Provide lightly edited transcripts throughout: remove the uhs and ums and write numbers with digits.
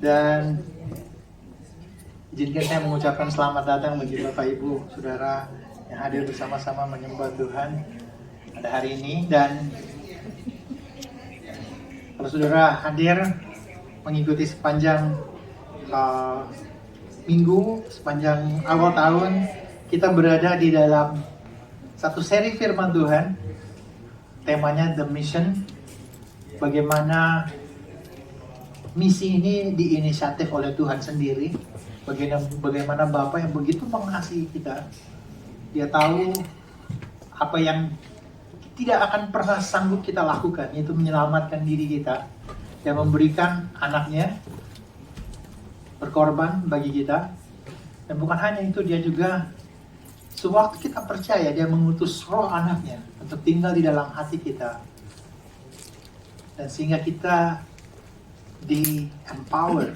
Dan izinkan saya mengucapkan selamat datang bagi Bapak Ibu, Saudara yang hadir bersama-sama menyembah Tuhan pada hari ini. Dan kalau Saudara hadir mengikuti sepanjang minggu, sepanjang awal tahun, kita berada di dalam satu seri firman Tuhan. Temanya The Mission. Bagaimana misi ini diinisiatif oleh Tuhan sendiri. Bagaimana Bapa yang begitu mengasihi kita. Dia tahu apa yang tidak akan pernah sanggup kita lakukan, yaitu menyelamatkan diri kita. Dia memberikan anaknya berkorban bagi kita. Dan bukan hanya itu, dia juga sewaktu kita percaya, dia mengutus roh anaknya untuk tinggal di dalam hati kita. Dan sehingga kita di-empower,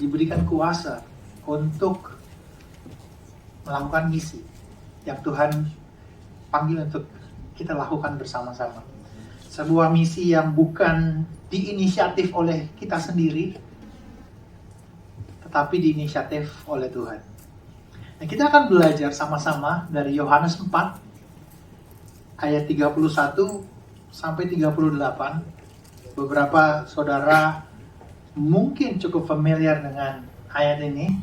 diberikan kuasa untuk melakukan misi yang Tuhan panggil untuk kita lakukan bersama-sama. Sebuah misi yang bukan diinisiatif oleh kita sendiri, tetapi diinisiatif oleh Tuhan. Nah, kita akan belajar sama-sama dari Yohanes 4 ayat 31 sampai 38. Beberapa saudara mungkin cukup familiar dengan ayat ini,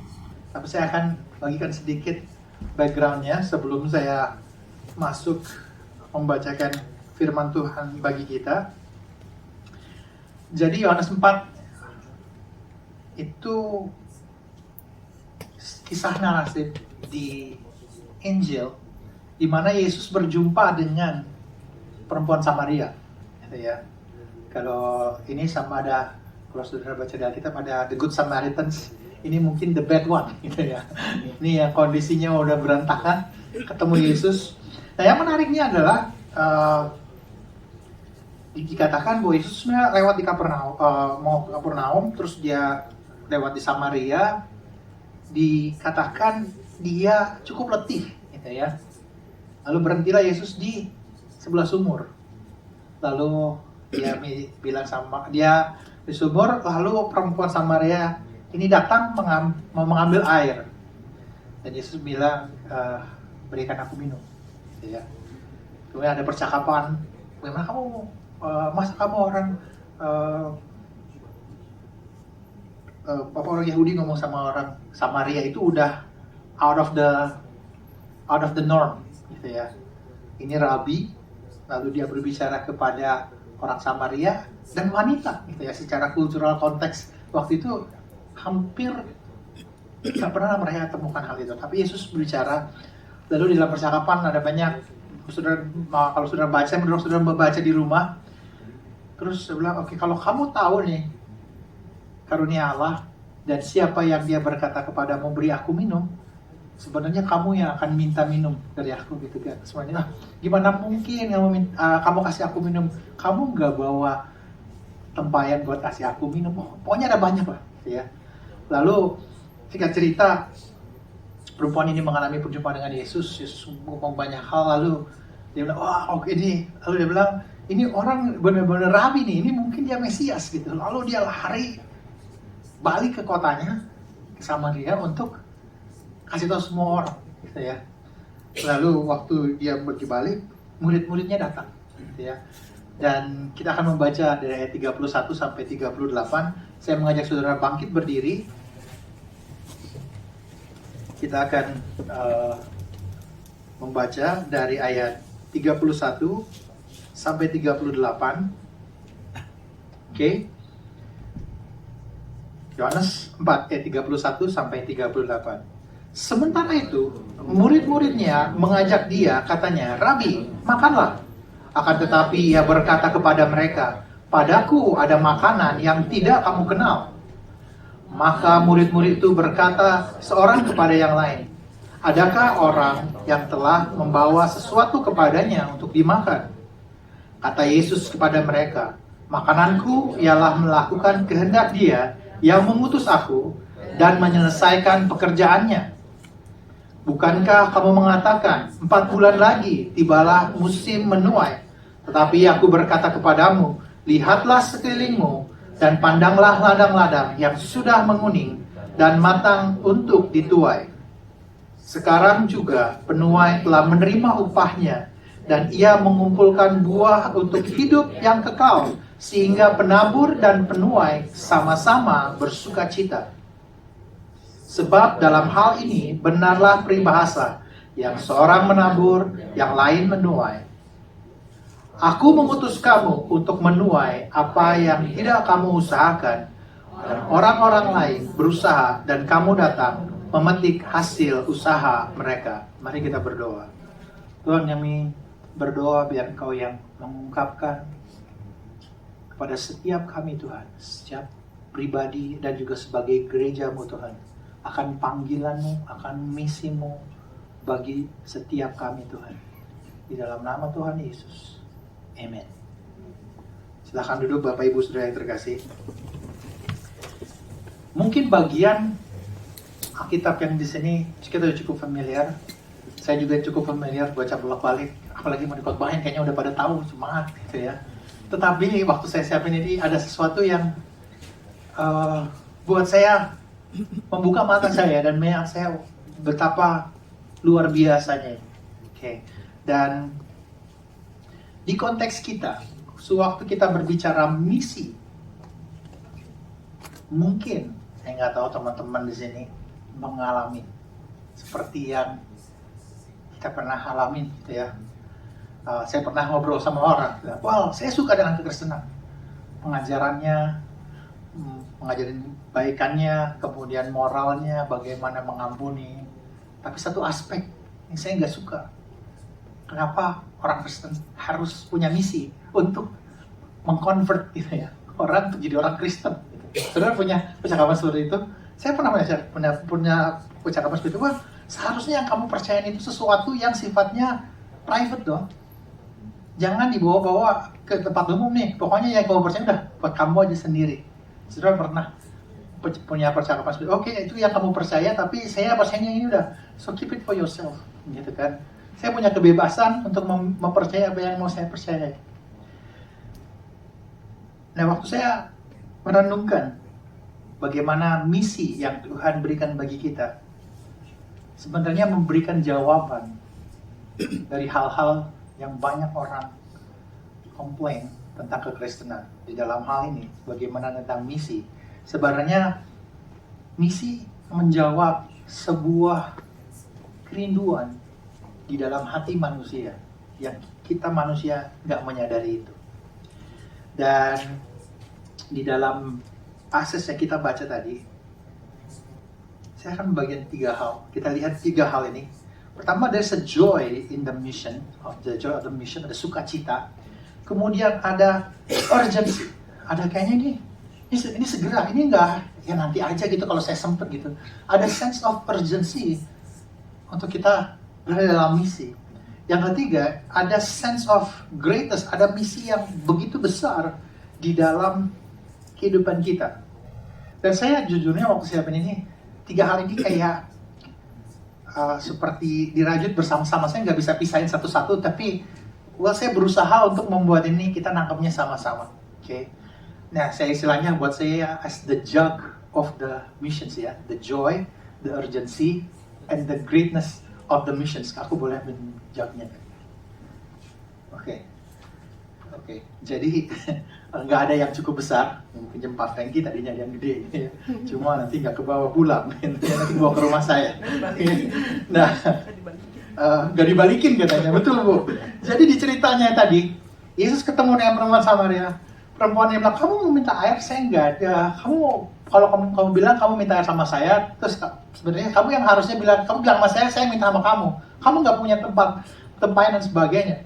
tapi saya akan bagikan sedikit background-nya sebelum saya masuk membacakan firman Tuhan bagi kita. Jadi Yohanes 4 itu kisah narasi di Injil di mana Yesus berjumpa dengan perempuan Samaria, gitu ya. Kalau ini sama ada, kalau saudara baca di Alkitab ada The Good Samaritans, ini mungkin the bad one, gitu ya. Ini yang kondisinya udah berantakan, ketemu Yesus. Nah, yang menariknya adalah dikatakan bahwa Yesus sebenarnya lewat di Kapernaum, terus dia lewat di Samaria. Dikatakan dia cukup letih, gitu ya. Lalu berhentilah Yesus di sebelah sumur. Lalu dia bilang sama dia di sumur, lalu perempuan Samaria ini datang mau mengambil air. Dan Yesus bilang, berikan aku minum, gitu ya. Kemudian ada percakapan, bagaimana kamu, masa kamu orang orang Yahudi ngomong sama orang Samaria itu udah out of the norm, gitu ya. Ini rabi, lalu dia berbicara kepada orang Samaria dan wanita, gitu ya. Secara kultural konteks waktu itu hampir tidak pernah mereka temukan hal itu. Tapi Yesus berbicara, lalu di dalam percakapan ada banyak, kalau saudara baca, menurut saudara membaca di rumah, terus saya bilang, oke, kalau kamu tahu nih karunia Allah dan siapa yang dia berkata kepadamu beri aku minum, sebenarnya kamu yang akan minta minum dari aku, gitu kan. Sebenarnya gimana mungkin kamu kasih aku minum, kamu nggak bawa tempayan buat kasih aku minum. Pokoknya ada banyak lah, gitu ya. Lalu singkat cerita, perempuan ini mengalami perjumpaan dengan Yesus ngomong banyak hal, lalu dia bilang, wah oke nih. Lalu dia bilang, ini orang benar-benar rabi nih, ini mungkin dia Mesias, gitu. Lalu dia lari balik ke kotanya, ke Samaria, untuk kasih tahu semua orang, gitu ya. Lalu waktu dia pergi balik, murid-muridnya datang, gitu ya. Dan kita akan membaca dari ayat 31 sampai 38. Saya mengajak saudara bangkit berdiri. Kita akan membaca dari ayat 31 sampai 38. Oke. Yohanes 4 ayat 31 sampai 38. Sementara itu, murid-muridnya mengajak dia, katanya, Rabi, makanlah. Akan tetapi ia berkata kepada mereka, padaku ada makanan yang tidak kamu kenal. Maka murid-murid itu berkata seorang kepada yang lain, adakah orang yang telah membawa sesuatu kepadanya untuk dimakan? Kata Yesus kepada mereka, makananku ialah melakukan kehendak Dia yang mengutus aku dan menyelesaikan pekerjaannya. Bukankah kamu mengatakan 4 bulan lagi tibalah musim menuai? Tetapi aku berkata kepadamu, lihatlah sekelilingmu, Dan pandanglah ladang-ladang yang sudah menguning dan matang untuk dituai. Sekarang juga penuai telah menerima upahnya, dan ia mengumpulkan buah untuk hidup yang kekal, sehingga penabur dan penuai sama-sama bersukacita. Sebab dalam hal ini benarlah peribahasa, yang seorang menabur, yang lain menuai. Aku mengutus kamu untuk menuai apa yang tidak kamu usahakan, dan orang-orang lain berusaha dan kamu datang memetik hasil usaha mereka. Mari kita berdoa. Tuhan, kami berdoa biar Engkau yang mengungkapkan kepada setiap kami Tuhan, setiap pribadi dan juga sebagai gereja-Mu Tuhan, akan panggilan-Mu, akan misi-Mu bagi setiap kami Tuhan. Di dalam nama Tuhan Yesus. Amen. Silahkan duduk Bapak Ibu Saudara yang terkasih. Mungkin bagian Alkitab yang di sini kita cukup familiar. Saya juga cukup familiar baca bolak-balik. Apalagi mau dikotbahin kayaknya udah pada tahu, semangat gitu ya. Tetapi waktu saya siapin ini ada sesuatu yang buat saya membuka mata saya dan melihat saya betapa luar biasanya. Oke. Dan di konteks kita, sewaktu kita berbicara misi, mungkin saya nggak tahu teman-teman di sini mengalami seperti yang kita pernah alamin, gitu ya. Saya pernah ngobrol sama orang, wow, saya suka dengan kekristenan, pengajarannya, mengajarin baikannya, kemudian moralnya, bagaimana mengampuni. Tapi satu aspek yang saya nggak suka. Kenapa orang Kristen harus punya misi untuk mengkonvert gitu ya, orang untuk jadi orang Kristen? Saudara punya percakapan seperti itu? Saya pernah punya percakapan seperti itu. Wah, seharusnya yang kamu percayain itu sesuatu yang sifatnya private dong. Jangan dibawa-bawa ke tempat umum nih. Pokoknya yang kamu percaya udah buat kamu aja sendiri. Saudara pernah punya percakapan seperti itu? Oke, itu yang kamu percaya, tapi saya percayanya ini udah. So keep it for yourself, gitu kan? Saya punya kebebasan untuk mempercayai apa yang mau saya percayai. Nah, waktu saya merenungkan bagaimana misi yang Tuhan berikan bagi kita, sebenarnya memberikan jawaban dari hal-hal yang banyak orang komplain tentang kekristenan. Di dalam hal ini, bagaimana tentang misi. Sebenarnya misi menjawab sebuah kerinduan di dalam hati manusia yang kita manusia nggak menyadari itu. Dan di dalam passage yang kita baca tadi, saya akan membagikan 3 hal. Kita lihat 3 hal ini. Pertama, there's a joy in the mission, ada sukacita. Kemudian ada urgency, ada kayaknya ini segera, ini enggak ya nanti aja gitu kalau saya sempet gitu. Ada sense of urgency untuk kita berada dalam misi. Yang ketiga, ada sense of greatness, ada misi yang begitu besar di dalam kehidupan kita. Dan saya jujurnya waktu siapin ini, 3 hal ini kayak seperti dirajut bersama-sama. Saya nggak bisa pisahin satu-satu, tapi saya berusaha untuk membuat ini kita nangkepnya sama-sama. Okay? Nah, saya istilahnya buat saya as the jug of the missions ya, the joy, the urgency, and the greatness of the missions. Aku boleh ambil jugnya. Oke. Jadi nggak ada yang cukup besar, mungkin 4 tangki tadinya yang gede, ya. Cuma nanti nggak kebawa pulang, nanti bawa ke rumah saya. Nah, nggak dibalikin katanya, betul Bu. Jadi di ceritanya tadi, Yesus ketemu dengan perempuan Samaria. Perempuan yang bilang, kamu mau minta air? Saya nggak ada. Kalau kamu bilang kamu minta air sama saya, terus sebenarnya kamu yang harusnya bilang, kamu bilang sama saya minta sama kamu. Kamu nggak punya tempayan dan sebagainya.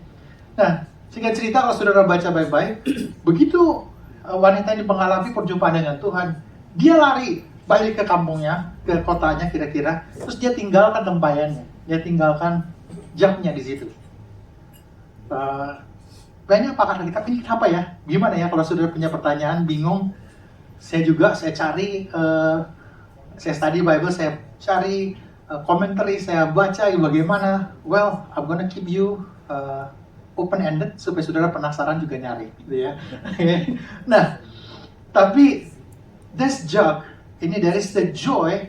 Nah, singkat cerita kalau saudara baca baik-baik, begitu wanita ini mengalami perjumpaan dengan Tuhan, dia lari balik ke kampungnya, ke kotanya kira-kira, terus dia tinggalkan tempayannya, dia tinggalkan jamnya di situ. Banyak pakar kita, ini kenapa ya? Gimana ya kalau saudara punya pertanyaan, bingung? Saya cari, saya study Bible, saya cari komentari, saya baca bagaimana. Well, I'm gonna keep you open-ended supaya saudara penasaran juga nyari, gitu ya. Nah, Tapi this jug, ini there is the joy,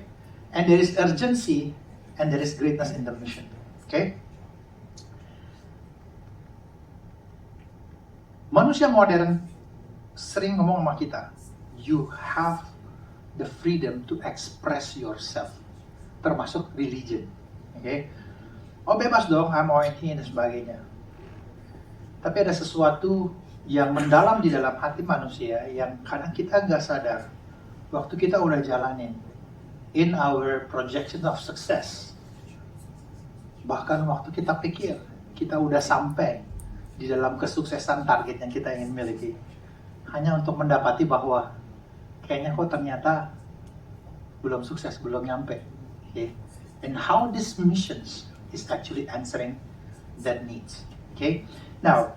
and there is urgency, and there is greatness in the mission. Okay? Manusia modern sering ngomong sama kita, you have the freedom to express yourself, termasuk religion. Okay? Oh bebas dong, mau ini dan sebagainya. Tapi ada sesuatu yang mendalam di dalam hati manusia yang kadang kita nggak sadar waktu kita udah jalanin in our projection of success. Bahkan waktu kita pikir kita udah sampai di dalam kesuksesan target yang kita ingin miliki, hanya untuk mendapati bahwa kayaknya kok ternyata belum sukses, belum nyampe. Okay? And how this missions is actually answering that needs. Okay? Now,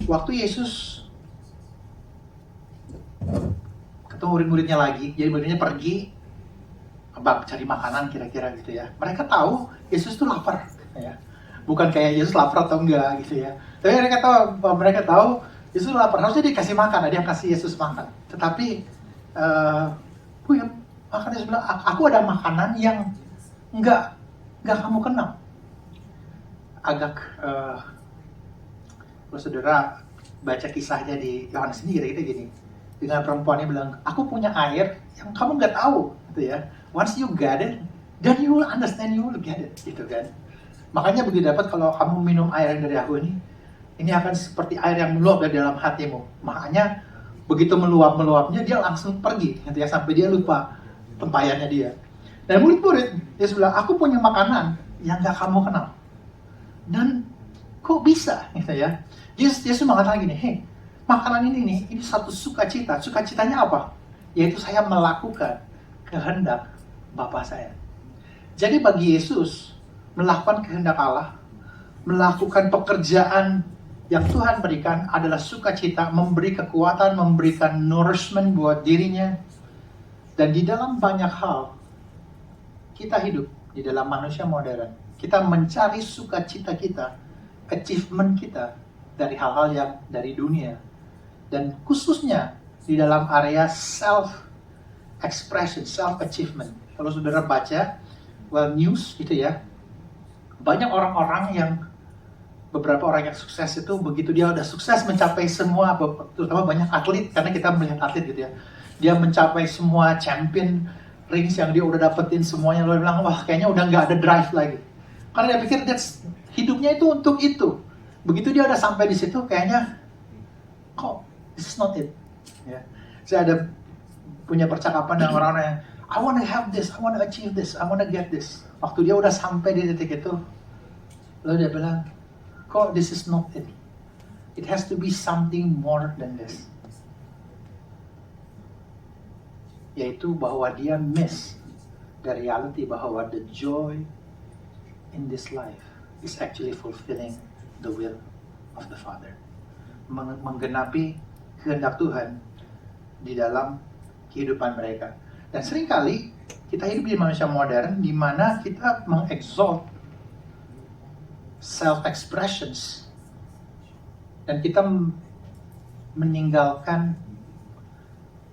waktu Yesus ketemu murid-muridnya lagi, jadi muridnya pergi cari makanan kira-kira gitu ya. Mereka tahu Yesus tuh lapar, ya. Bukan kayak Yesus lapar atau enggak gitu ya. Tapi mereka tahu Yesus lapar, harusnya dikasih makan, dia kasih Yesus makan. Tetapi, makan Yesus bilang, aku ada makanan yang enggak kamu kenal. Agak, kalau saudara baca kisahnya di Yohanes ini kira-kira gini. Dengan perempuan ini bilang, aku punya air yang kamu nggak tahu, gitu ya. Once you get it, then you will understand, you will get it, gitu kan. Makanya begitu dapat kalau kamu minum air yang dari aku ini akan seperti air yang meluap dari dalam hatimu. Makanya begitu meluapnya dia langsung pergi, gitu ya, sampai dia lupa tempayannya dia. Dan murid-murid dia bilang, aku punya makanan yang nggak kamu kenal. Dan kok bisa, gitu ya? Yesus mengatakan gini, hey, makanan ini satu sukacita. Sukacitanya apa? Yaitu saya melakukan kehendak Bapa saya. Jadi bagi Yesus, melakukan kehendak Allah, melakukan pekerjaan yang Tuhan berikan adalah sukacita, memberi kekuatan, memberikan nourishment buat dirinya. Dan di dalam banyak hal, kita hidup di dalam manusia modern. Kita mencari sukacita kita, achievement kita dari hal-hal yang dari dunia. Dan khususnya di dalam area self-expression, self-achievement. Kalau saudara baca, news gitu ya, banyak orang-orang yang, beberapa orang yang sukses itu, begitu dia udah sukses mencapai semua, terutama banyak atlet, karena kita melihat atlet gitu ya, dia mencapai semua champion rings yang dia udah dapetin semuanya, lalu bilang, wah kayaknya udah nggak ada drive lagi. Karena dia pikir hidupnya itu untuk itu. Begitu dia udah sampai di situ, kayaknya, kok this is not it. Ya. Saya ada punya percakapan dengan orang-orang yang, I want to have this, I want to achieve this, I want to get this. Waktu dia udah sampai di titik itu, lalu dia bilang, kok this is not it. It has to be something more than this. Yaitu bahwa dia miss the reality bahwa the joy in this life is actually fulfilling the will of the Father. Menggenapi kehendak Tuhan di dalam kehidupan mereka. Dan seringkali kita hidup di manusia modern di mana kita mengexalt self-expressions dan kita meninggalkan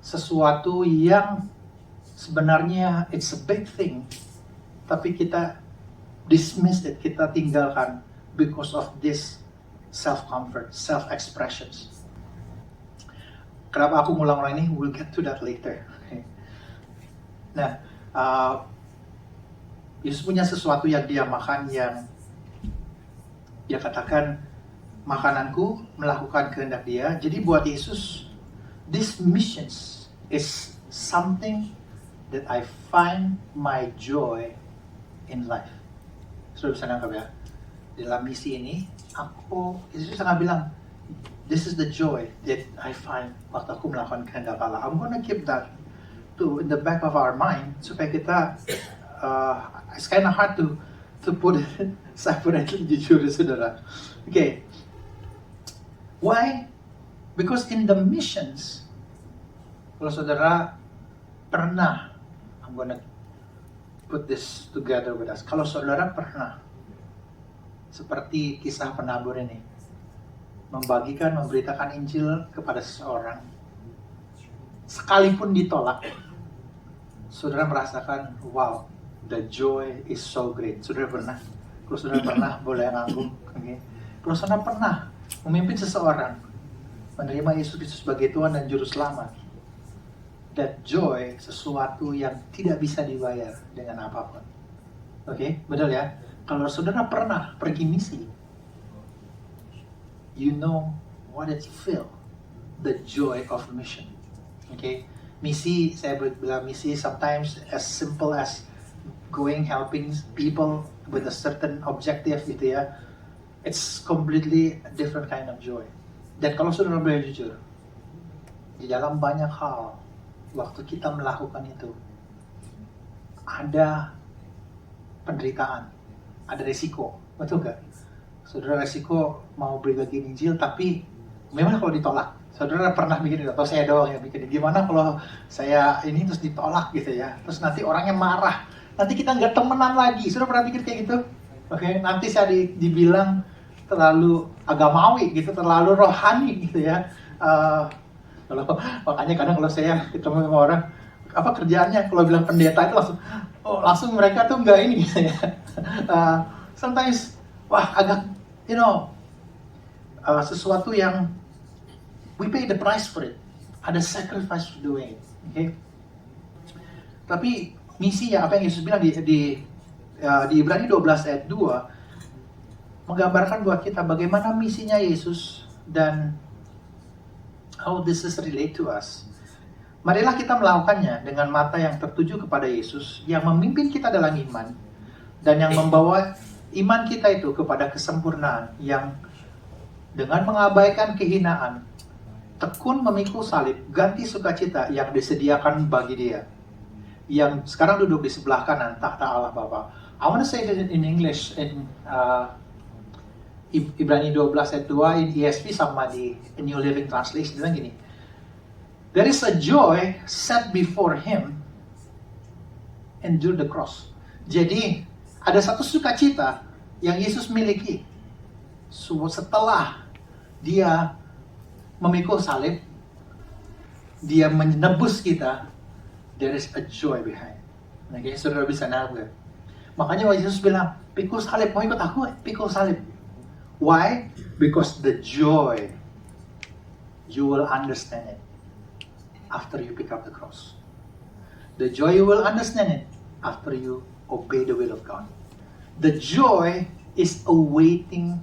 sesuatu yang sebenarnya it's a big thing, tapi kita dismiss it, kita tinggalkan because of this self-comfort, self-expressions. Kenapa aku ngulang-ulang ini? We'll get to that later. Nah, Yesus punya sesuatu yang dia makan yang dia katakan, makananku melakukan kehendak dia. Jadi buat Yesus, this missions is something that I find my joy in life. Sudah bisa nangkap ya? Dalam misi ini, Yesus sangat bilang, this is the joy that I find waktu aku melakukan kehendak Allah. I'm gonna keep that in the back of our mind supaya kita, it's kind of hard to put it separately, jujur saudara. Okay, why? Because in the missions, kalau saudara pernah, I'm gonna put this together with us. Kalau saudara pernah seperti kisah penabur ini, memberitakan Injil kepada seseorang, sekalipun ditolak, saudara merasakan, wow, the joy is so great. Saudara pernah? Kalau saudara pernah, boleh nganggung. Okay? Kalau saudara pernah memimpin seseorang menerima Yesus Kristus sebagai Tuhan dan Juru Selamat, that joy sesuatu yang tidak bisa dibayar dengan apapun. Oke, betul ya? Kalau saudara pernah pergi misi, you know what it feel, the joy of mission. Okay, misi, saya bilang misi sometimes as simple as going helping people with a certain objective gitu ya. It's completely a different kind of joy. Dan kalau saudara boleh jujur, di dalam banyak hal waktu kita melakukan itu ada penderitaan, ada resiko, betul gak? Saudara resiko mau berbagi Injil, tapi memang kalau ditolak, saudara pernah bikin itu, atau saya doang yang bikin, gimana kalau saya ini terus ditolak gitu ya, terus nanti orangnya marah, nanti kita nggak temenan lagi. Saudara pernah pikir kayak gitu? Oke, nanti saya dibilang terlalu agamawi gitu, terlalu rohani gitu ya. Makanya kadang kalau saya ketemu sama orang, apa kerjaannya, kalau bilang pendeta itu langsung mereka tuh nggak ini gitu ya. Sometimes wah agak sesuatu yang we pay the price for it, ada sacrifice for doing it. Okay? Tapi misi ya, apa yang Yesus bilang di Ibrani 12 ayat 2 menggambarkan buat kita bagaimana misinya Yesus dan how this is relate to us. Marilah kita melakukannya dengan mata yang tertuju kepada Yesus yang memimpin kita dalam iman dan yang membawa iman kita itu kepada kesempurnaan, yang dengan mengabaikan kehinaan tekun memikul salib, ganti sukacita yang disediakan bagi Dia, yang sekarang duduk di sebelah kanan tahta Allah Bapa. I want to say that in English, in Ibrani 12 ayat 2 in ESV sama di New Living Translation bilang gini, there is a joy set before him endure the cross. Jadi ada satu sukacita yang Yesus miliki setelah Dia memikul salib, Dia menebus kita. There is a joy behind. Oke, saudara bisa nangkep. Makanya waktu Yesus bilang, pikul salib, mau ikut aku? Pikul salib. Why? Because the joy, you will understand it after you pick up the cross. The joy, you will understand it after you obey the will of God. The joy is awaiting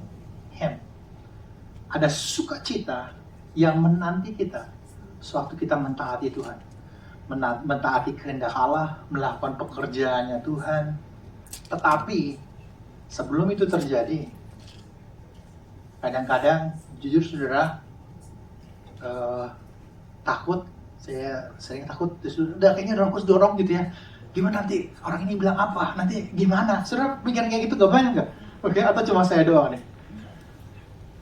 Him. Ada sukacita yang menanti kita sewaktu kita mentaati Tuhan, mentaati kehendak Allah, melakukan pekerjaannya Tuhan. Tetapi sebelum itu terjadi, kadang-kadang jujur saudara takut. Saya sering takut, udah kayaknya Roh Kudus dorong gitu ya, gimana nanti orang ini bilang apa, nanti gimana. Saudara pikir kayak gitu gak banyak gak? Oke, atau cuma saya doang nih?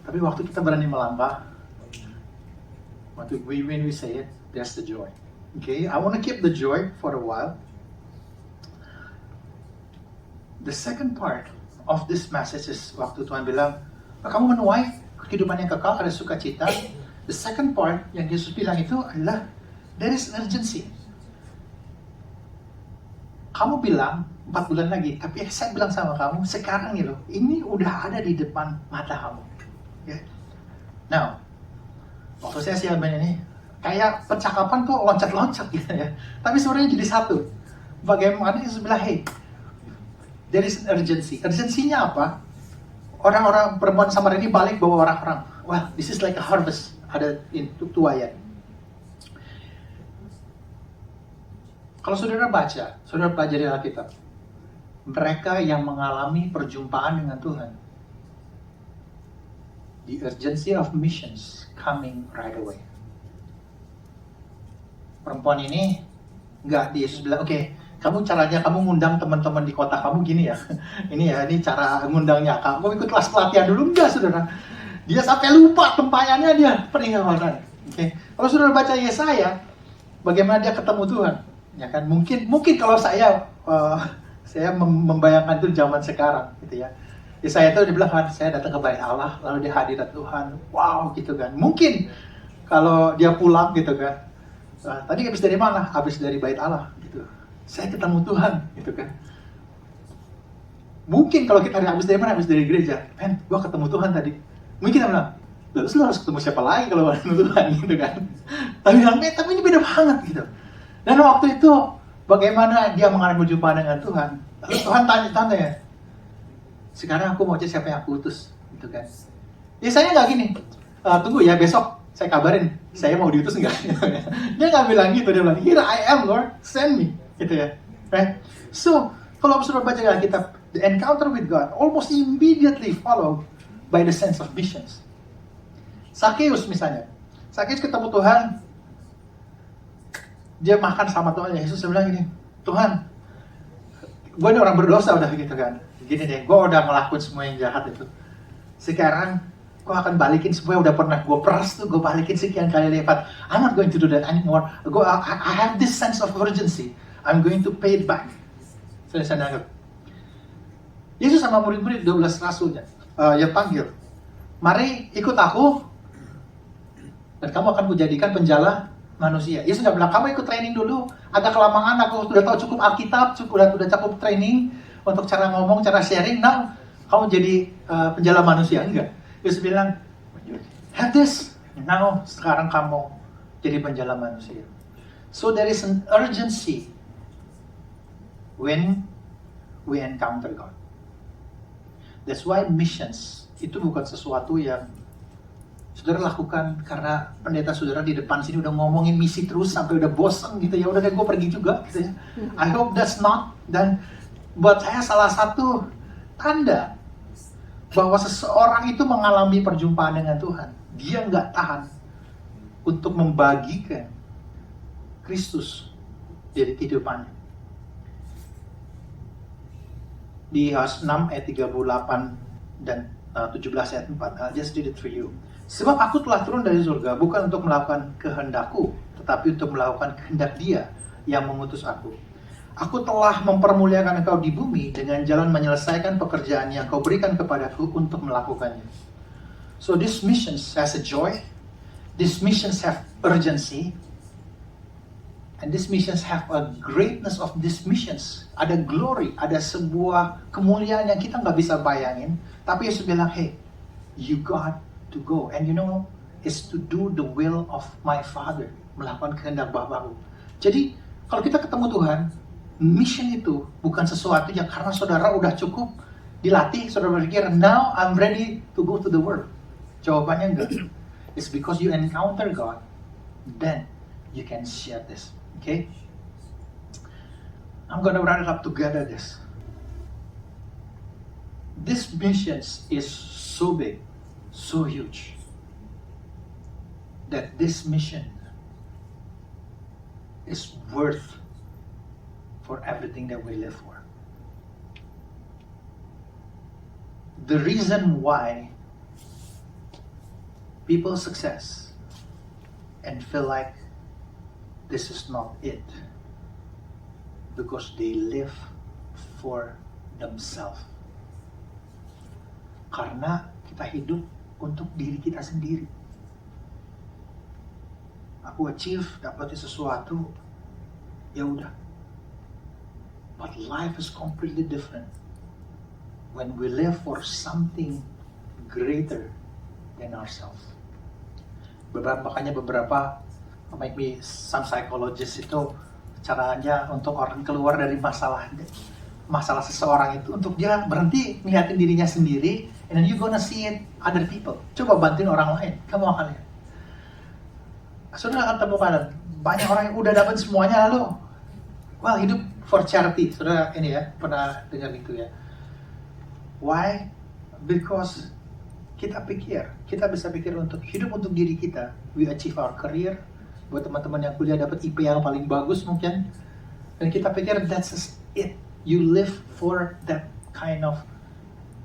Tapi waktu kita berani melangkah, when we say it, that's the joy. Okay, I want to keep the joy for a while. The second part of this message is waktu Tuhan bilang, kamu menuai kehidupan yang kekal, ada sukacita. The second part yang Yesus bilang itu adalah there is urgency. Kamu bilang 4 bulan lagi, tapi saya bilang sama kamu sekarang nih loh, ini udah ada di depan mata kamu. Okay? Now, waktu saya siapin ini, kayak percakapan kok loncat-loncat gitu ya. Tapi sebenarnya jadi satu. Bagaimana Yesus bilang, hey, there is urgency. Urgensinya apa? Orang-orang perempuan Samaria ini balik bawa orang-orang. Wah, this is like a harvest. Ada tuayan. Kalau saudara baca, saudara pelajari Alkitab, mereka yang mengalami perjumpaan dengan Tuhan, the urgency of missions coming right away. Perempuan ini enggak, Yesus bilang, oke, kamu caranya kamu ngundang teman-teman di kota kamu gini ya. Ini cara ngundangnya. Kamu ikut kelas pelatihan dulu, enggak saudara. Dia sampai lupa tempayannya dia peringatan. Oke. Kalau saudara baca Yesaya, bagaimana dia ketemu Tuhan? Ya kan, mungkin kalau saya membayangkan itu zaman sekarang gitu ya. Yesaya itu dia bilang kan, saya datang ke bait Allah, lalu di hadirat Tuhan, wow gitu kan. Mungkin kalau dia pulang gitu kan, tadi habis dari mana? Habis dari bait Allah gitu. Saya ketemu Tuhan gitu kan. Mungkin kalau kita habis dari mana? Habis dari gereja. Men, gua ketemu Tuhan tadi. Mungkin kita bilang, terus lu harus ketemu siapa lagi kalau ketemu Tuhan gitu kan. Tapi ini beda banget gitu. Dan waktu itu bagaimana dia mengalami berjumpa dengan Tuhan. Lalu Tuhan tanya ya, sekarang aku mau cek siapa yang aku utus gitu kan. Biasanya nggak gini, tunggu ya besok saya kabarin saya mau diutus enggak. Dia nggak bilang gitu, dia bilang here I am Lord, send me gitu ya. Right? So kalau saudara baca Alkitab, the encounter with God almost immediately followed by the sense of missions. Sakeus misalnya, Sakeus ketemu Tuhan, dia makan sama Tuhan Yesus, dia bilang gini, Tuhan, gue ini orang berdosa udah gitu kan, gini deh, gue udah ngelakuin semua yang jahat itu, sekarang gue akan balikin semua yang udah pernah gue peras tuh, gue balikin sekian kali lipat. I'm not going to do that anymore. I have this sense of urgency. I'm going to pay it back. Saya anggap Yesus sama murid-murid 12 rasulnya, ya panggil, mari ikut aku, dan kamu akan kujadikan penjala manusia. Yesus sudah bilang, kamu ikut training dulu, agak kelamaan, aku sudah tahu cukup Alkitab, sudah cukup training untuk cara ngomong, cara sharing, now kamu jadi penjala manusia. Enggak. Yesus bilang, have this, now sekarang kamu jadi penjala manusia. So there is an urgency when we encounter God. That's why missions itu bukan sesuatu yang saudara lakukan karena pendeta saudara di depan sini udah ngomongin misi terus sampai udah bosan gitu ya, udah deh gue pergi juga gitu ya. I hope that's not. Dan buat saya salah satu tanda bahwa seseorang itu mengalami perjumpaan dengan Tuhan, dia nggak tahan untuk membagikan Kristus dari kehidupannya. Di Yohanes 6 ayat 38 dan 17 ayat 4, I'll just read it for you. Sebab aku telah turun dari surga bukan untuk melakukan kehendakku, tetapi untuk melakukan kehendak Dia yang mengutus aku. Aku telah mempermuliakan engkau di bumi dengan jalan menyelesaikan pekerjaan yang kau berikan kepadaku untuk melakukannya. So these missions has a joy, these missions have urgency, and these missions have a greatness of these missions. Ada glory, ada sebuah kemuliaan yang kita nggak bisa bayangin. Tapi Yesus bilang, hey, you got to go. And you know, is to do the will of my Father. Melakukan kehendak Bapakku. Jadi, kalau kita ketemu Tuhan, mission itu bukan sesuatu yang karena saudara udah cukup dilatih, saudara berpikir, now I'm ready to go to the world. Jawabannya enggak. It's because you encounter God, then you can share this. Okay? I'm gonna wrap it up together this. This mission is so big, so huge, that this mission is worth for everything that we live for. The reason why people success and feel like this is not it, because they live for themselves. Karena kita hidup untuk diri kita sendiri. Aku achieve, dapetin sesuatu, ya udah. But life is completely different when we live for something greater than ourselves. Makanya beberapa, maybe some psychologists itu caranya untuk orang keluar dari masalah seseorang itu untuk dia berhenti ngeliatin dirinya sendiri, and then you gonna see it other people. Coba bantuin orang lain, kamu akan lihat. Saudara akan temukan banyak orang yang udah dapat semuanya lalu, well, hidup for charity. Saudara ini ya pernah dengar itu ya. Why? Because kita bisa pikir untuk hidup untuk diri kita. We achieve our career. Buat teman-teman yang kuliah dapat IP yang paling bagus mungkin, dan kita pikir that's it. You live for that kind of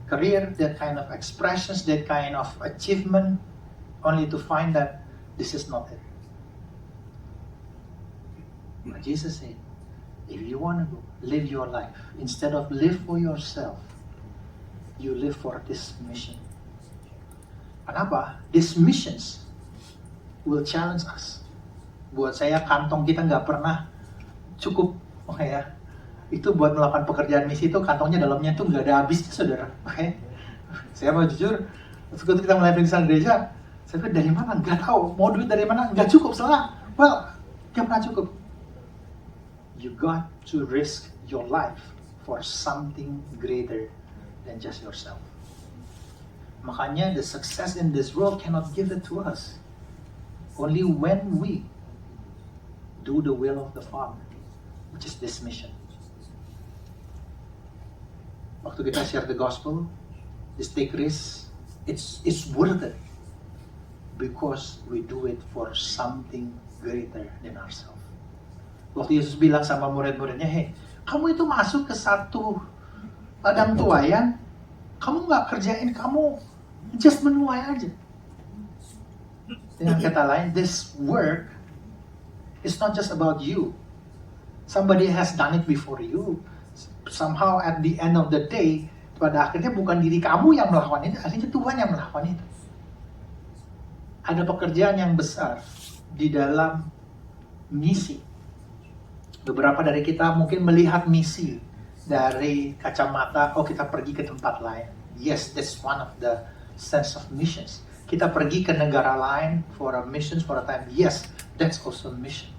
career, that kind of expressions, that kind of achievement, only to find that this is not it. But Jesus said, if you want to live your life, instead of live for yourself, you live for this mission. Kenapa? These missions will challenge us. Buat saya, kantong kita nggak pernah cukup, ya. Itu buat melakukan pekerjaan misi itu kantongnya dalamnya tuh nggak ada habisnya, saudara. Oke? Saya mau jujur, waktu kita mulai perintisan gereja, saya pikir dari mana? Nggak tahu. Mau duit dari mana? Nggak cukup. Salah. Well, nggak pernah cukup. You got to risk your life for something greater than just yourself. Makanya the success in this world cannot give it to us. Only when we do the will of the Father, which is this mission. Waktu kita share the gospel, this take risk, it's worth it because we do it for something greater than ourselves. Waktu Yesus bilang sama murid-muridnya, hey, kamu itu masuk ke satu ladang tuaian, kamu nggak kerjain, kamu just menuai aja. Dengan kata lain, this work is not just about you. Somebody has done it before you. Somehow at the end of the day, pada akhirnya bukan diri kamu yang melakukan itu, akhirnya Tuhan yang melakukan itu. Ada pekerjaan yang besar di dalam misi. Beberapa dari kita mungkin melihat misi dari kacamata, oh kita pergi ke tempat lain. Yes, that's one of the sense of missions. Kita pergi ke negara lain for a mission, for a time. Yes, that's also mission.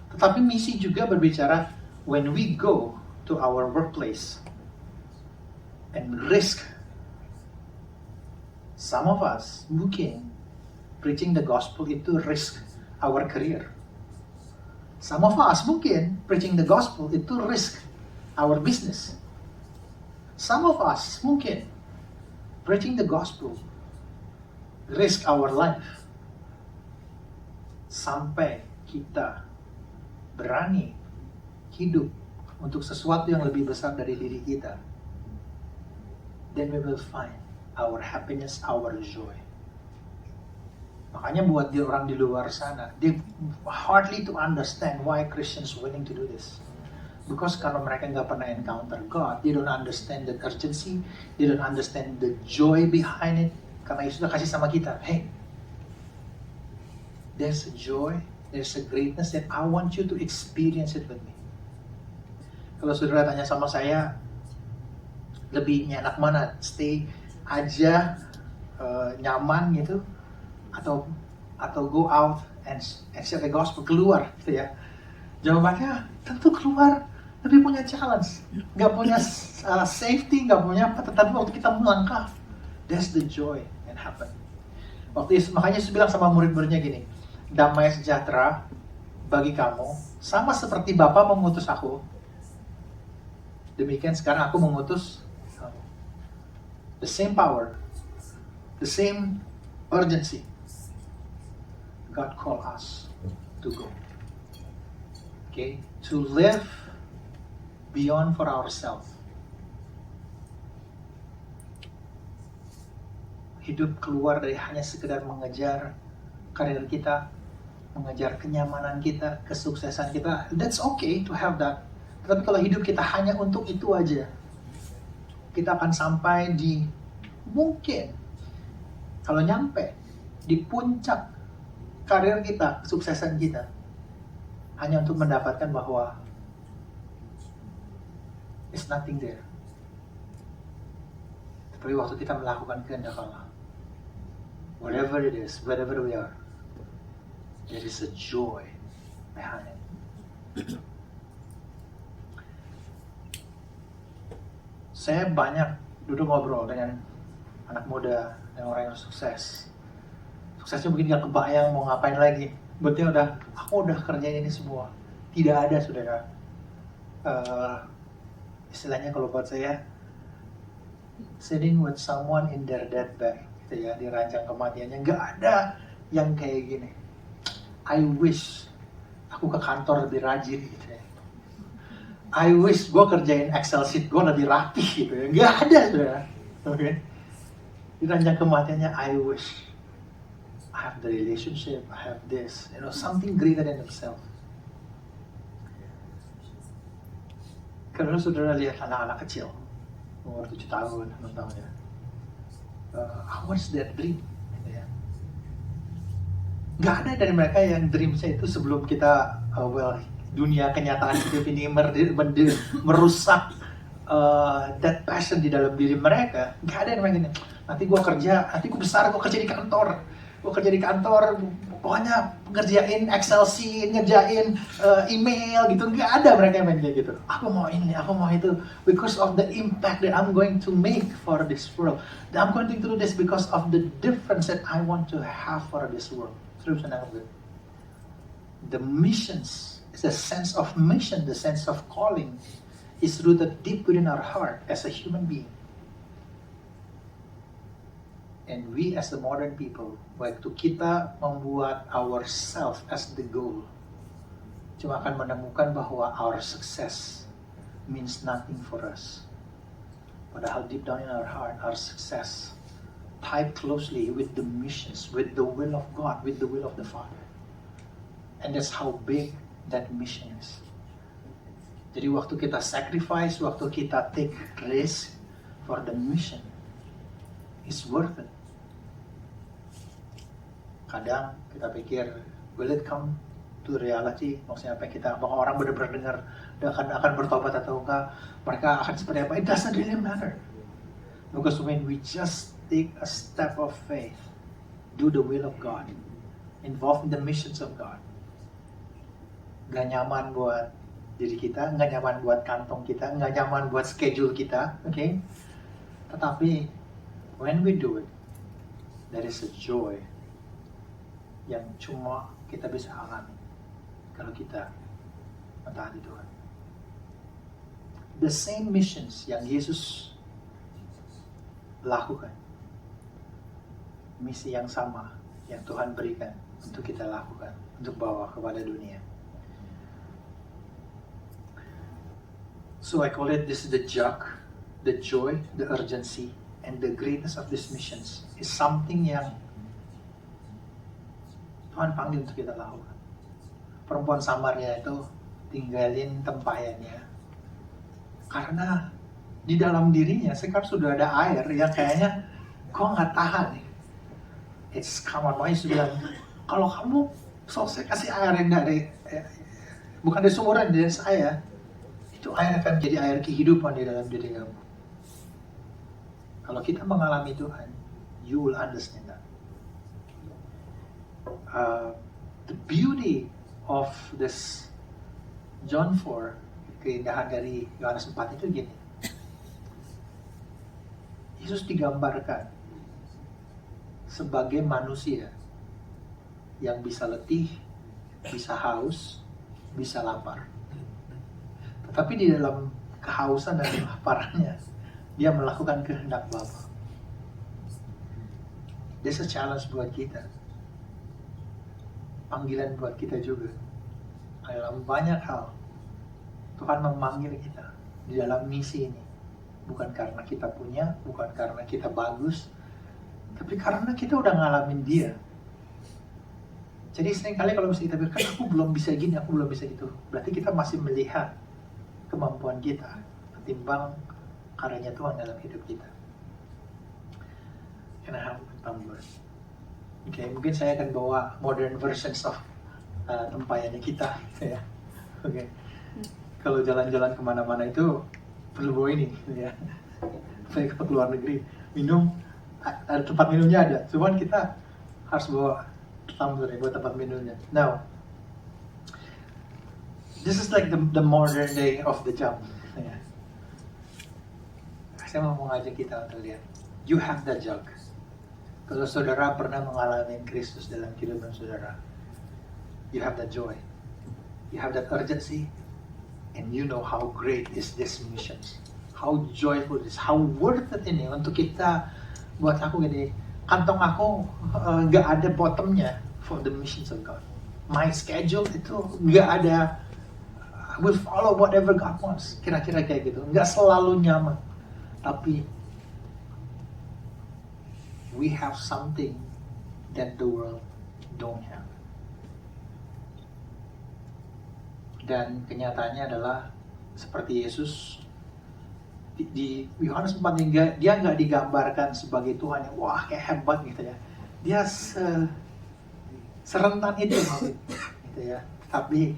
Tetapi misi juga berbicara when we go to our workplace and risk. Some of us mungkin preaching the gospel itu risk our career. Some of us mungkin preaching the gospel itu risk our business. Some of us mungkin preaching the gospel risk our life. Sampai kita berani hidup untuk sesuatu yang lebih besar dari diri kita. Then we will find our happiness, our joy. Makanya buat orang di luar sana, they hardly to understand why Christians willing to do this. Because kalau mereka nggak pernah encounter God, they don't understand the urgency, they don't understand the joy behind it. Karena Yesus sudah kasih sama kita, hey, there's a joy, there's a greatness that I want you to experience it with me. Kalau saudara tanya sama saya, lebih enak mana? Stay aja nyaman gitu, atau go out and share the gospel, keluar gitu ya. Jawabannya tentu keluar, lebih punya challenge, nggak punya safety, nggak punya apa. Tetapi waktu kita melangkah, that's the joy that happen. Makanya Yesus bilang sama murid-muridnya gini, damai sejahtera bagi kamu, sama seperti Bapa mengutus aku, demikian sekarang aku mengutus kamu. The same power, the same urgency. God call us to go. Okay, to live beyond for ourselves. Hidup keluar dari hanya sekedar mengejar karir kita, mengejar kenyamanan kita, kesuksesan kita. That's okay to have that. Tapi kalau hidup kita hanya untuk itu aja, kita akan sampai di, mungkin kalau nyampe di puncak karir kita, kesuksesan kita, hanya untuk mendapatkan bahwa it's nothing there. Tapi waktu kita melakukan kehendak Allah, whatever it is, wherever we are, there is a joy behind it. Saya banyak duduk ngobrol dengan anak muda dan orang yang sukses. Suksesnya mungkin gak kebayang mau ngapain lagi. Berarti aku udah kerjain ini semua. Tidak ada, saudara. Istilahnya kalau buat saya, sitting with someone in their deathbed, gitu ya, di ranjang kematiannya, gak ada yang kayak gini. I wish aku ke kantor lebih rajin, gitu ya. I wish gue kerjain Excel sheet gue lebih rapi, gitu ya. Gak ada, saudara. Okay? Di ranjang kematiannya, I wish I have the relationship, I have this, something greater than themselves. Kalau saudara lihat anak-anak kecil, umur 7 tahun, 6 tahun ya. I want that dream. Gitu ya. Nggak ada dari mereka yang dream-nya itu sebelum kita, dunia kenyataan hidup ini merusak that passion di dalam diri mereka. Nggak ada yang bilang gini, nanti gue kerja, nanti gue besar, gue kerja di kantor, pokoknya ngerjain Excel sheet, ngerjain email gitu. Nggak ada mereka yang main kayak gitu. Aku mau ini, aku mau itu, because of the impact that I'm going to make for this world. I'm going to do this because of the difference that I want to have for this world. Terus the missions, the sense of mission, the sense of calling is rooted deep within our heart as a human being. And we as the modern people, waktu kita membuat ourselves as the goal, cuma akan menemukan bahwa our success means nothing for us. Padahal deep down in our heart, our success tied closely with the missions, with the will of God, with the will of the Father. And that's how big that mission is. Jadi waktu kita sacrifice, waktu kita take risk for the mission, it's worth it. Kadang kita pikir, will it come to reality? Maksudnya apa kita, bahwa orang benar-benar dengar dan akan bertobat atau enggak, mereka akan seperti apa? It doesn't really matter. Because when we just take a step of faith, do the will of God, involve in the missions of God, gak nyaman buat diri kita, gak nyaman buat kantong kita, gak nyaman buat schedule kita, okay? Tetapi when we do it, there is a joy yang cuma kita bisa alami kalau kita mentaati Tuhan. The same missions yang Yesus lakukan, misi yang sama yang Tuhan berikan untuk kita lakukan, untuk bawa kepada dunia. So I call it this, the joy, the urgency, and the greatness of these missions is something yang Tuhan panggil untuk kita lakukan. Perempuan Samaria itu tinggalin tempayannya karena di dalam dirinya sekarang sudah ada air yang kayaknya kok nggak tahan nih. It's come on, Yesus bilang, kalau kamu selesai kasih air yang dari bukan dari sumuran, dari saya, itu air akan menjadi air kehidupan di dalam diri kamu. Kalau kita mengalami Tuhan, you will understand that. The beauty of this John 4, keindahan dari Yohanes 4 itu gini. Yesus digambarkan sebagai manusia yang bisa letih, bisa haus, bisa lapar. Tetapi di dalam kehausan dan kelaparannya, dia melakukan kehendak Bapa. This is a challenge buat kita. Panggilan buat kita juga. Dalam banyak hal, Tuhan memanggil kita di dalam misi ini. Bukan karena kita punya, bukan karena kita bagus, tapi karena kita udah ngalamin dia. Jadi seringkali kalau misalnya kita pikir, aku belum bisa gini, aku belum bisa gitu, berarti kita masih melihat kemampuan kita ketimbang karyanya Tuhan dalam hidup kita. Can I have a tumbler? Oke, mungkin saya akan bawa modern versions of tempayannya kita, ya. Oke. Kalau jalan-jalan kemana-mana itu perlu bawa ini, ya. Saya ke luar negeri, minum, ada tempat minumnya ada, cuman kita harus bawa tumbler ya, buat tempat minumnya. Now, this is like the modern day of the jump. Ya. Saya mau ngajak kita untuk lihat, you have the jug. Kalau saudara pernah mengalami Kristus dalam kehidupan saudara, you have that joy, you have that urgency, and you know how great is this mission, how joyful it is, how worth it ini untuk kita. Buat aku gini, kantong aku gak ada bottomnya for the missions of God. My schedule itu gak ada, I will follow whatever God wants, kira-kira kayak gitu. Gak selalu nyaman, tapi we have something that the world don't have. Dan kenyataannya adalah seperti Yesus, di Yohanes 4 dia nggak digambarkan sebagai Tuhan yang wah kayak hebat gitu ya. Dia serentan itu gitu ya. Tapi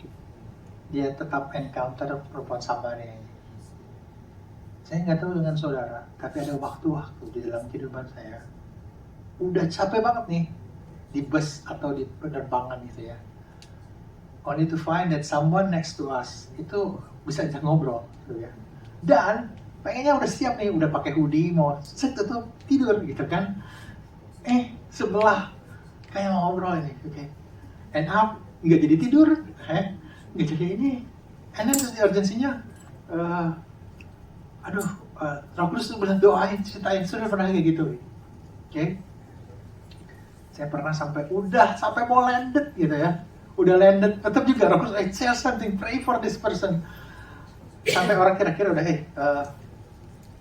dia tetap encounter perempuan Samaria ini. Saya nggak tahu dengan saudara, tapi ada waktu-waktu di dalam kehidupan saya udah capek banget nih di bus atau di penerbangan gitu ya. Only to find that someone next to us itu bisa ajak ngobrol gitu ya. Dan pengennya udah siap nih, udah pakai hoodie, mau tutup tidur gitu kan. Sebelah kayak mau ngobrol ini, oke. End up nggak jadi tidur, nggak jadi ini. And then terus di urgensinya, Roh Kudus tuh bilang doain, ceritain, sudah pernah kayak gitu, oke? Saya pernah sampai mau landed gitu ya, udah landed, tetap juga Roh Kudus, share something, pray for this person. Sampai orang kira-kira udah,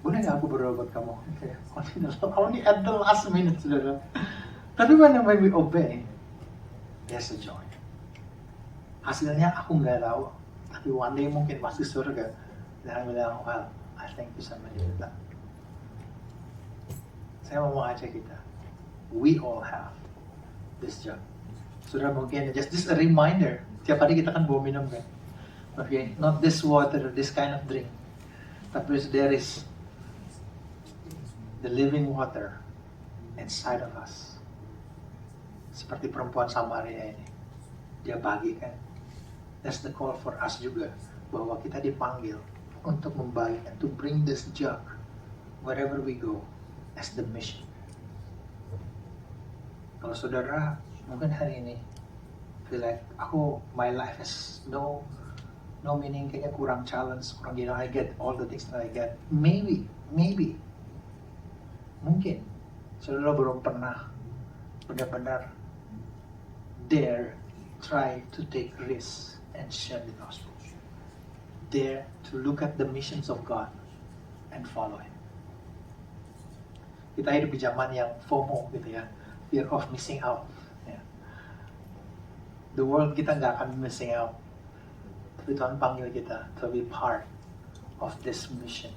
boleh nggak aku berdoa buat kamu? Okay. Only at the last minute, saudara. Tapi when we obey, there's a joy. Hasilnya aku nggak tahu, tapi one day mungkin pasti surga. Dan bilang, well, I thank you sama dia. Saya mau mengajak kita, we all have this job. Saudara mungkin just a reminder, tiap hari kita kan bawa minum kan. Okay, not this water, this kind of drink. Tapi there is the living water inside of us. Seperti perempuan Samaria ini. Dia bagikan. That's the call for us juga. Bahwa kita dipanggil untuk membagikan. To bring this jug wherever we go as the mission. Kalau saudara mungkin hari ini feel like my life has no meaning, kayaknya kurang challenge, kurang I get all the things that I get. Maybe, mungkin saudara belum pernah benar-benar dare try to take risks and share the gospel. Dare to look at the missions of God and follow Him. Kita hidup di zaman yang FOMO gitu ya, fear of missing out. Ya. The world kita nggak akan missing out. Tapi Tuhan panggil kita to be part of this mission.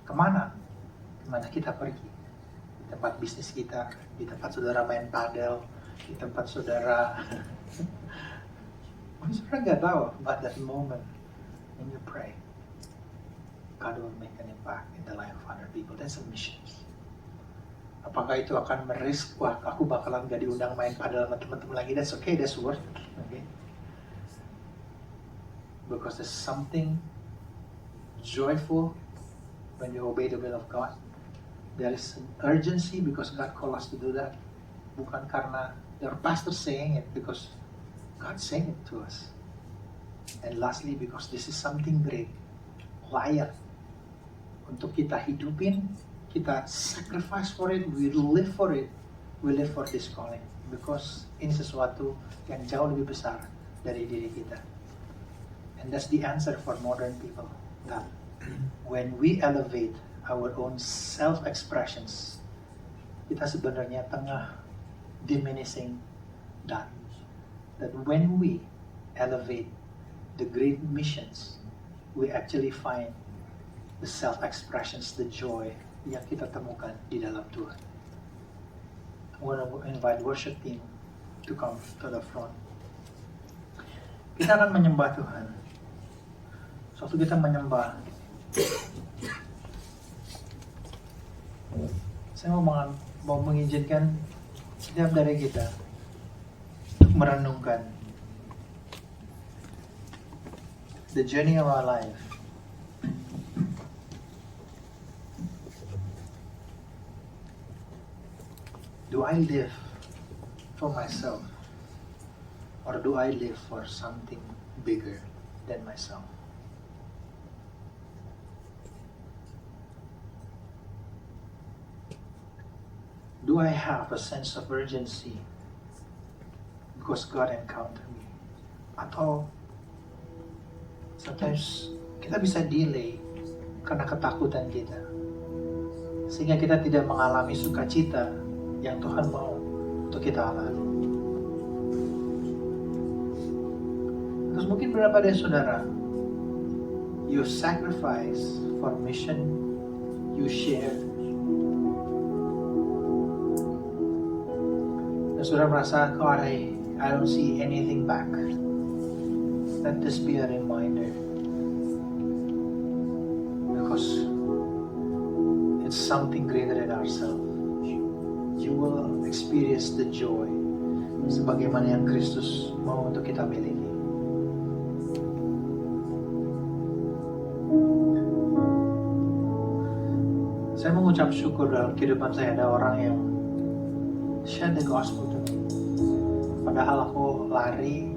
Kemana? Kemana kita pergi? Di tempat bisnis kita, di tempat saudara main padel, di tempat saudara. Saudara nggak tahu, but that moment when you pray, God will make an impact in the life of other people. That's a mission. Apakah itu akan merisk? Wah, aku bakalan gak diundang main padel sama teman-teman lagi. That's okay, that's worth it. Okay? Because there's something joyful when you obey the will of God. There is an urgency because God called us to do that. Bukan karena your pastor saying it, because God's saying it to us. And lastly, because this is something great, layak untuk kita hidupin, kita sacrifice for it, we live for it, we live for this calling. Because ini sesuatu yang jauh lebih besar dari diri kita. And that's the answer for modern people. That when we elevate our own self-expressions, kita sebenarnya tengah diminishing that. That when we elevate the great missions, we actually find the self-expressions, the joy yang kita temukan di dalam Tuhan. I want to invite worship team to come to the front. Kita akan menyembah Tuhan. Suatu kita menyembah, saya mau mengizinkan setiap dari kita untuk merenungkan the journey of our life. Do I live for myself, or do I live for something bigger than myself? Do I have a sense of urgency because God encountered me? Atau sometimes kita bisa delay karena ketakutan kita, sehingga kita tidak mengalami sukacita yang Tuhan mau untuk kita alami. Terus mungkin beberapa dari saudara you sacrifice for mission, you share. Dan saudara merasa, oh, I don't see anything back. Let this be a reminder. Because it's something greater than ourselves. You will experience the joy sebagaimana yang Kristus mau untuk kita miliki. Saya mengucap syukur dalam kehidupan saya ada orang yang share the gospel to me. Padahal aku lari,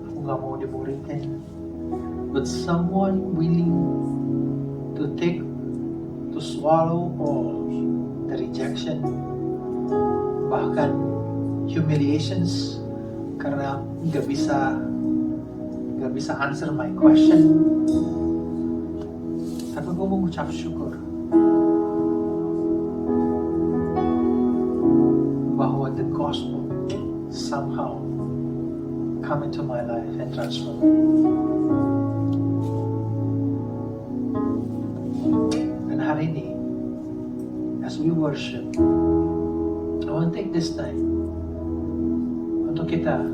aku gak mau dimuridin. But someone willing to swallow all the rejection, bahkan humiliations, karena gak bisa answer my question. Tapi gue mengucap syukur bahwa the gospel somehow come into my life and transform me. Dan hari ini, as we worship, I want to take this time untuk kita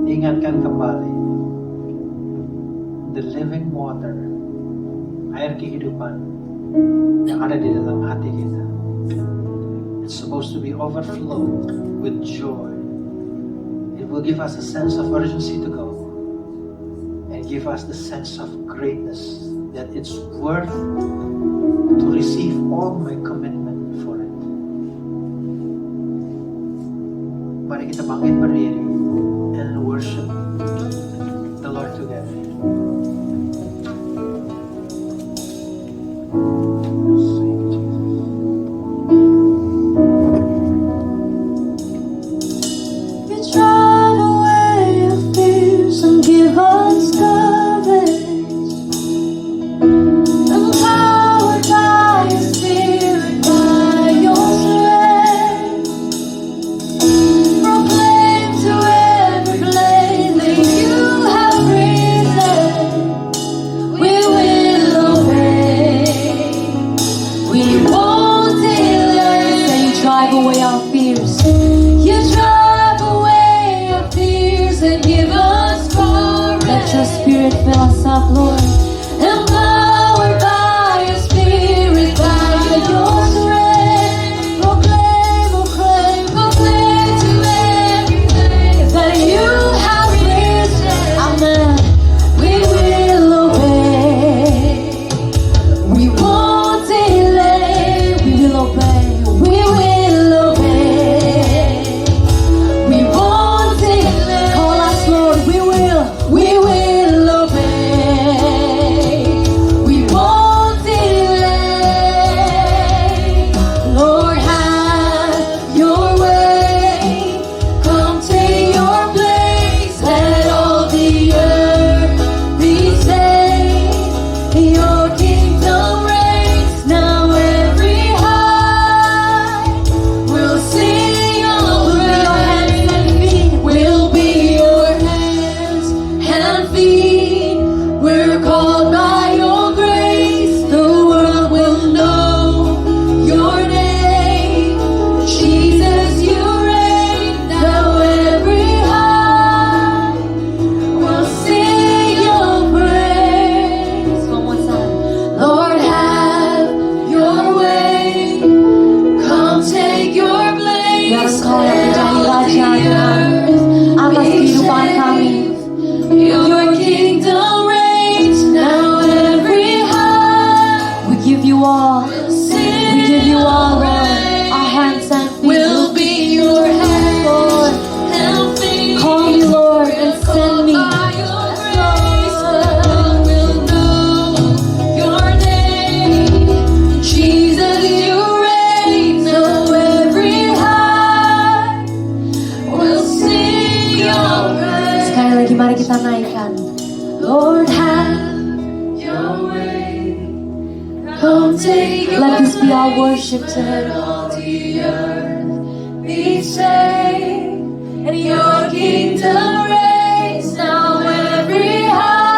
ingatkan kembali the living water, air kehidupan yang ada di dalam hati kita. It's supposed to be overflowed with joy. It will give us a sense of urgency to go and give us the sense of greatness that it's worth to receive all my commitment for it. Mari kita bangkit berdiri and worship the Lord together. Let this be our worship to Him. All the earth be saved, and Your kingdom reigns now every heart.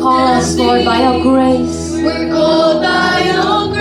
call us, Lord, by your grace. We're called by your